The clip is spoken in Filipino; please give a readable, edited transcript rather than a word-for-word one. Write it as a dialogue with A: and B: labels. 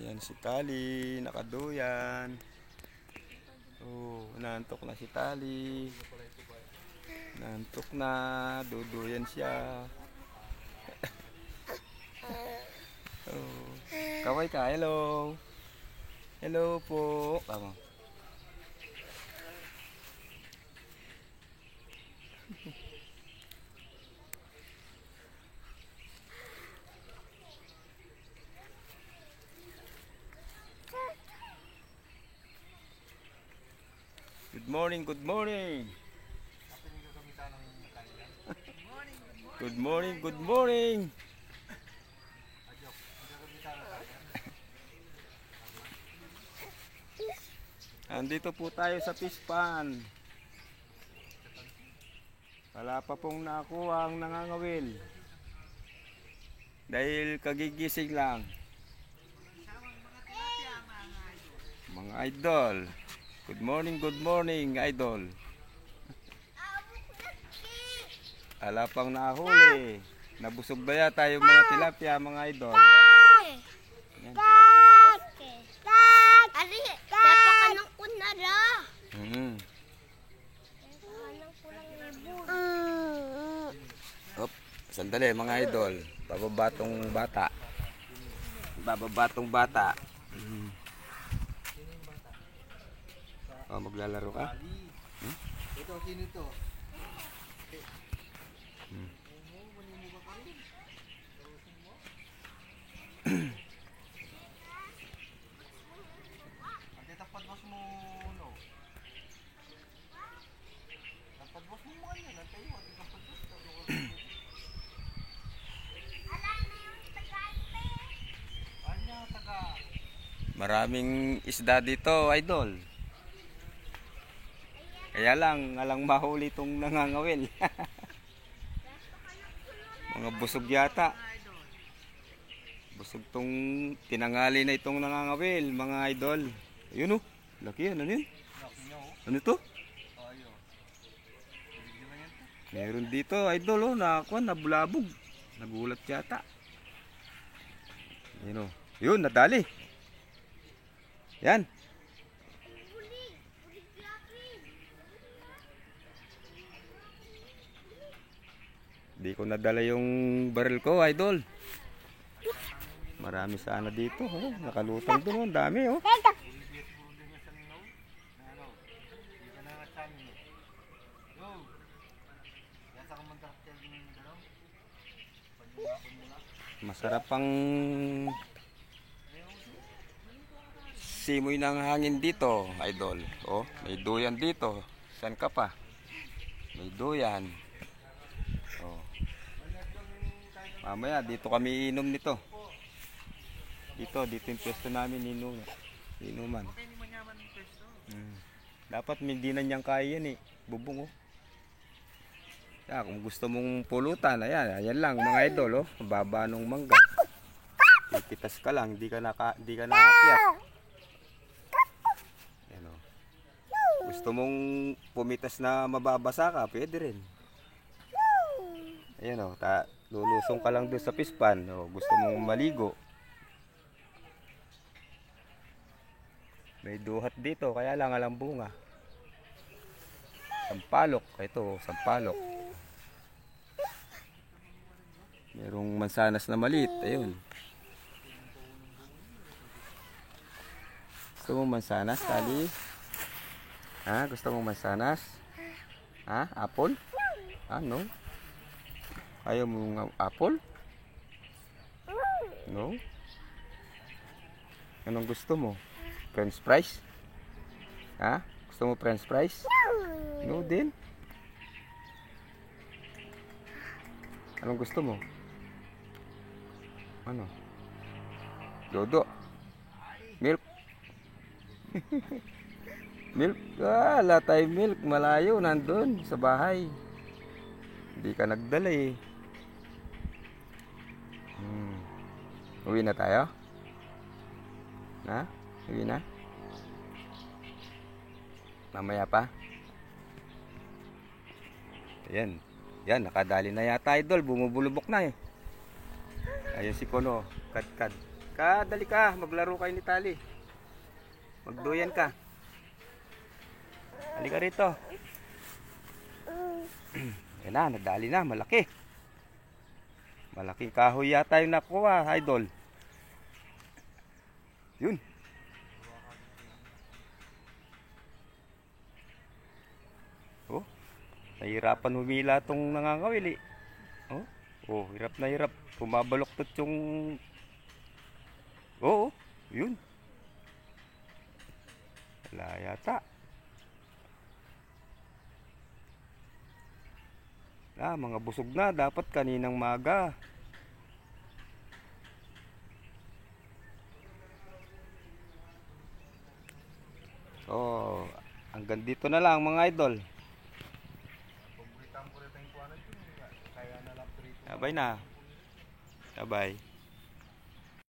A: Ayan si Tali, nakaduyan. Oh, naantok na si Tali. Naantok na, duduyan siya. Oh, kaway ka, hello. Hello po. Tama. Good morning, good morning. Good morning, good morning. Andito po tayo sa fish pond. Wala pa pong nakuha ang nangangawil. Dahil kagigising lang. Mga idol. Good morning, idol. Wala pang nahuli. Nabusog ba yata yung mga tilapia, mga idol? Yan. Op, sandali mga idol. Bababatong bata. Bababatong bata. Oh, maglalaro ka?
B: Ito, sino ito? Ate, tapad boss mo, no? Tapad boss mo mga yan. Ate, yung ate tapad boss. Anya, taga.
A: Maraming isda dito, idol. Kaya lang, alang mahuli itong nangangawil. Mga busog yata. Busog tong tinangali na itong nangangawil, mga idol. Ayun oh, laki yan. Ano yun? Ano to? Meron dito, idol oh, nakakuha, nabulabog. Nagulat yata. Ayun oh. Yun, nadali. Yan. Di ko nadala yung baril ko, idol. Marami sana dito, oh. Nakalutang doon, oh. Dami, oh. Masarap ang simoy ng hangin dito, idol. Oh, may duyan dito. Saan ka pa? May duyan. Oh. Mamaya dito kami inom nito. Dito yung pwesto namin inuman. Dapat hindi na niyang kaya yan eh. Bubong oh. Kung gusto mong pulutan, ayan lang mga idol oh. Baba nung mangga. Ikitas ka lang, di ka nakaakyat. Ayan oh. Gusto mong pumitas na mababasa ka, pwede rin. Ayan oh, lulusong ka lang doon sa fish pond. Oh, gusto mong maligo. May duhat dito, kaya lang alang bunga. Sampalok, ito, sampalok. Merong mansanas na maliit, ayun. Gusto mong mansanas, Tali? Ha? Gusto mong mansanas? Ha? Apple? No? Ayaw mo ng apple? No? Anong gusto mo? French fries? Ha? Gusto mo French fries? No din? Anong gusto mo? Ano? Dodo? Milk? Milk? Wala tayong milk. Malayo, nandun sa bahay. Hindi ka nagdala eh. Uwi na tayo? Ha? Uwi na? Mamaya pa? Ayan. Yan, nakadali na yata idol. Bumubulubok na eh. Ayun si Kono. Kad. Dali ka, maglaro kayo ni Tali. Magduyan ka. Halika rito. Yan na, nadali na, malaki. Malaking kahoy yata yung nakuha, idol. Yun. Oh, nahirapan humila tong nangangawil eh. Oh, hirap na hirap. Bumabaloktot yung... Oo, yun. Wala yata. Mga busog na. Dapat kaninang maga. So, hanggang dito na lang mga idol.
B: Paborito yung kuha na dyan. Kaya na lang prito.
A: Bye na. Bye.